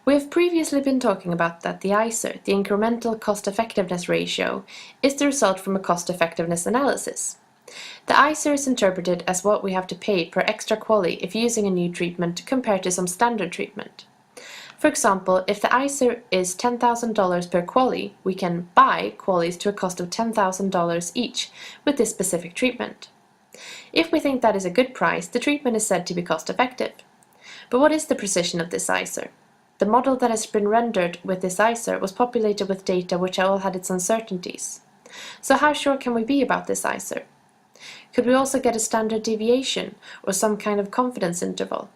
We have previously been talking about that the Icer, the incremental cost-effectiveness ratio, is the result from a cost-effectiveness analysis. The Icer is interpreted as what we have to pay per extra quali if using a new treatment compared to some standard treatment. For example, if the Icer is $10,000 per quali, we can buy qualis to a cost of $10,000 each with this specific treatment. If we think that is a good price, the treatment is said to be cost-effective. But what is the precision of this Icer? The model that has been rendered with this Icer was populated with data which all had its uncertainties. So how sure can we be about this Icer? Could we also get a standard deviation or some kind of confidence interval?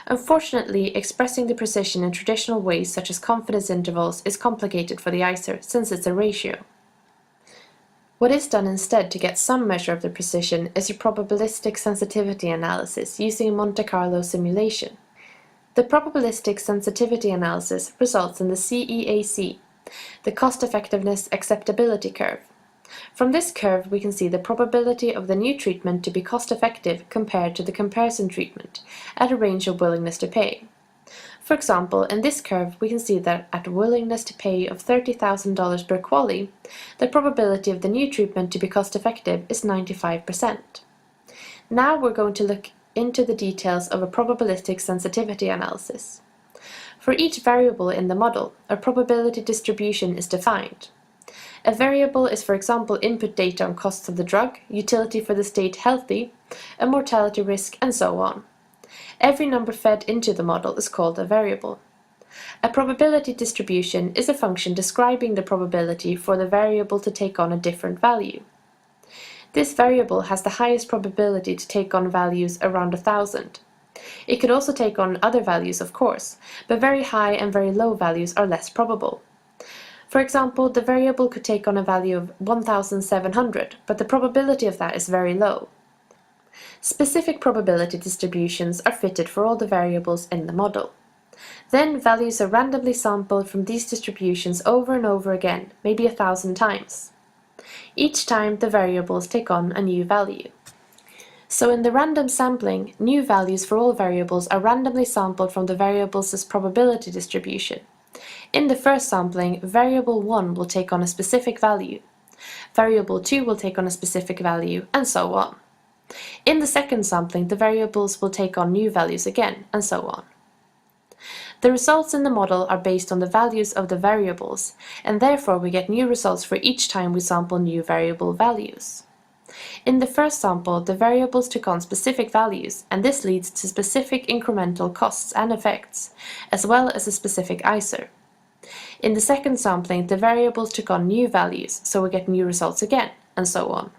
Unfortunately, expressing the precision in traditional ways such as confidence intervals is complicated for the Icer since it's a ratio. What is done instead to get some measure of the precision is a probabilistic sensitivity analysis using a Monte Carlo simulation. The probabilistic sensitivity analysis results in the CEAC, the cost-effectiveness acceptability curve. From this curve we can see the probability of the new treatment to be cost-effective compared to the comparison treatment at a range of willingness to pay. For example, in this curve we can see that at a willingness to pay of $30,000 per quali, the probability of the new treatment to be cost-effective is 95%. Now we're going to look into the details of a probabilistic sensitivity analysis. For each variable in the model, a probability distribution is defined. A variable is, for example, input data on costs of the drug, utility for the state healthy, a mortality risk, and so on. Every number fed into the model is called a variable. A probability distribution is a function describing the probability for the variable to take on a different value. This variable has the highest probability to take on values around 1,000. It could also take on other values, of course, but very high and very low values are less probable. For example, the variable could take on a value of 1,700, but the probability of that is very low. Specific probability distributions are fitted for all the variables in the model. Then values are randomly sampled from these distributions over and over again, maybe 1,000 times. Each time the variables take on a new value. So in the random sampling, new values for all variables are randomly sampled from the variables' probability distribution. In the first sampling, variable 1 will take on a specific value, variable 2 will take on a specific value, and so on. In the second sampling, the variables will take on new values again, and so on. The results in the model are based on the values of the variables, and therefore we get new results for each time we sample new variable values. In the first sample, the variables took on specific values, and this leads to specific incremental costs and effects, as well as a specific Icer. In the second sampling, the variables took on new values, so we get new results again, and so on.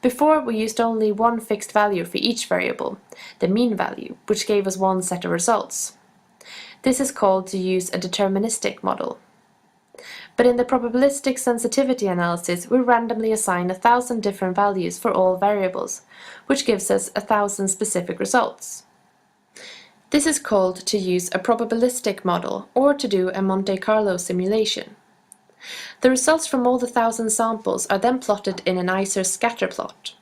Before, we used only one fixed value for each variable, the mean value, which gave us one set of results. This is called to use a deterministic model. But in the probabilistic sensitivity analysis, we randomly assign 1,000 different values for all variables, which gives us 1,000 specific results. This is called to use a probabilistic model or to do a Monte Carlo simulation. The results from all the 1,000 samples are then plotted in an Icer scatter plot.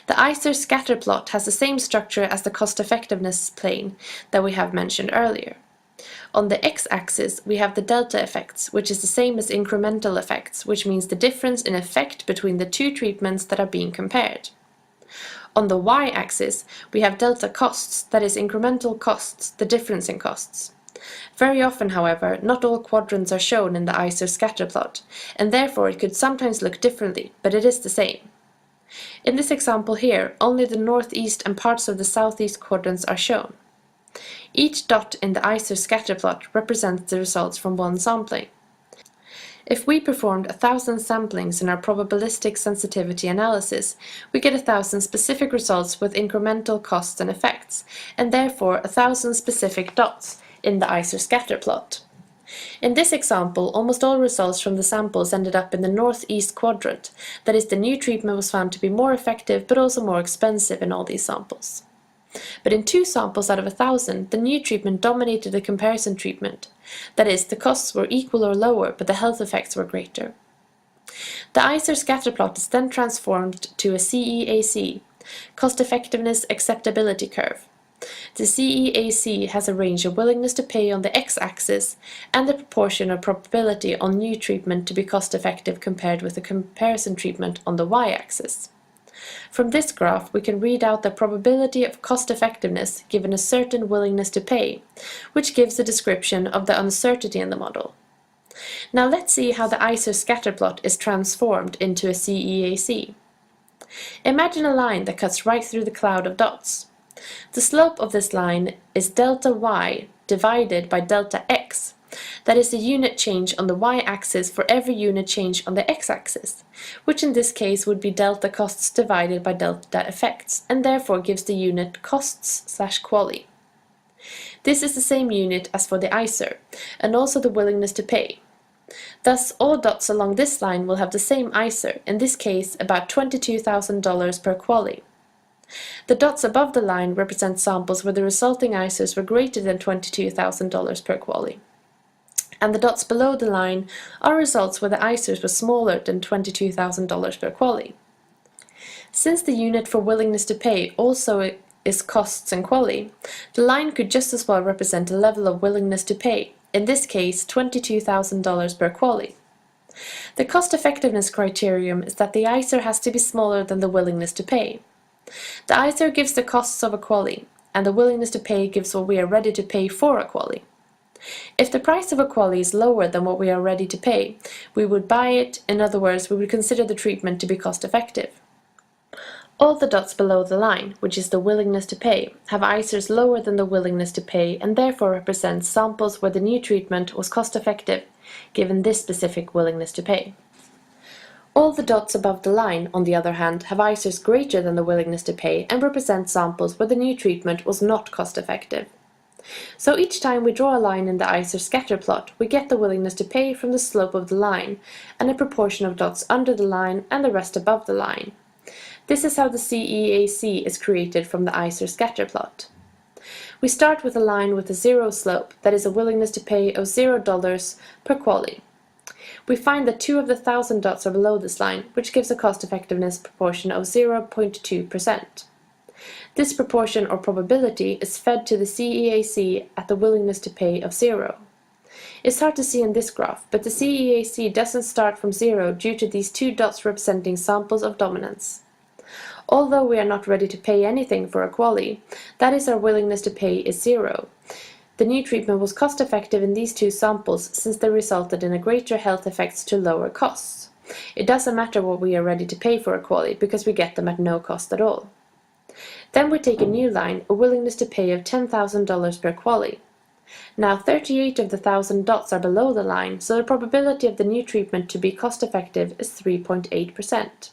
The Icer scatter plot has the same structure as the cost-effectiveness plane that we have mentioned earlier. On the x-axis, we have the delta effects, which is the same as incremental effects, which means the difference in effect between the two treatments that are being compared. On the y-axis, we have delta costs, that is incremental costs, the difference in costs. Very often, however, not all quadrants are shown in the Icer scatter plot, and therefore it could sometimes look differently, but it is the same. In this example here, only the northeast and parts of the southeast quadrants are shown. Each dot in the Icer scatter plot represents the results from one sampling. If we performed 1,000 samplings in our probabilistic sensitivity analysis, we get 1,000 specific results with incremental costs and effects, and therefore 1,000 specific dots in the Icer scatter plot. In this example, almost all results from the samples ended up in the northeast quadrant, that is, the new treatment was found to be more effective but also more expensive in all these samples. But in 2 samples out of 1,000, the new treatment dominated the comparison treatment. That is, the costs were equal or lower, but the health effects were greater. The Icer scatter plot is then transformed to a CEAC, cost-effectiveness acceptability curve. The CEAC has a range of willingness to pay on the x-axis and the proportion of probability on new treatment to be cost-effective compared with the comparison treatment on the y-axis. From this graph, we can read out the probability of cost-effectiveness given a certain willingness to pay, which gives a description of the uncertainty in the model. Now let's see how the Icer scatter plot is transformed into a CEAC. Imagine a line that cuts right through the cloud of dots. The slope of this line is delta y divided by delta x. That is the unit change on the y-axis for every unit change on the x-axis, which in this case would be delta costs divided by delta effects, and therefore gives the unit costs/quality. This is the same unit as for the Icer, and also the willingness to pay. Thus, all dots along this line will have the same Icer, in this case about $22,000 per quality. The dots above the line represent samples where the resulting Icers were greater than $22,000 per quality. And the dots below the line are results where the Icers were smaller than $22,000 per quality. Since the unit for willingness to pay also is costs and quality, the line could just as well represent a level of willingness to pay, in this case $22,000 per quality. The cost-effectiveness criterion is that the Icer has to be smaller than the willingness to pay. The Icer gives the costs of a quality, and the willingness to pay gives what we are ready to pay for a quality. If the price of a quality is lower than what we are ready to pay, we would buy it. In other words, we would consider the treatment to be cost-effective. All the dots below the line, which is the willingness to pay, have Icers lower than the willingness to pay and therefore represent samples where the new treatment was cost-effective, given this specific willingness to pay. All the dots above the line, on the other hand, have Icers greater than the willingness to pay and represent samples where the new treatment was not cost-effective. So each time we draw a line in the Icer scatter plot, we get the willingness to pay from the slope of the line, and a proportion of dots under the line and the rest above the line. This is how the CEAC is created from the Icer scatter plot. We start with a line with a zero slope, that is a willingness to pay of $0 per quality. We find that 2 of the 1,000 dots are below this line, which gives a cost-effectiveness proportion of 0.2%. This proportion or probability is fed to the CEAC at the willingness to pay of 0. It's hard to see in this graph, but the CEAC doesn't start from 0 due to these 2 dots representing samples of dominance. Although we are not ready to pay anything for a quality, that is our willingness to pay is 0. The new treatment was cost-effective in these 2 samples since they resulted in a greater health effects to lower costs. It doesn't matter what we are ready to pay for a quality because we get them at no cost at all. Then we take a new line, a willingness to pay of $10,000 per quality. Now 38 of the 1,000 dots are below the line, so the probability of the new treatment to be cost-effective is 3.8%.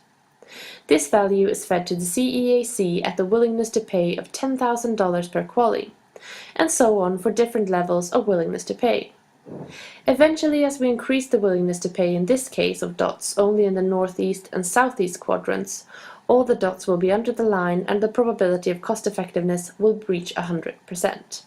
This value is fed to the CEAC at the willingness to pay of $10,000 per quality, and so on for different levels of willingness to pay. Eventually, as we increase the willingness to pay in this case of dots only in the northeast and southeast quadrants, all the dots will be under the line and the probability of cost-effectiveness will reach 100%.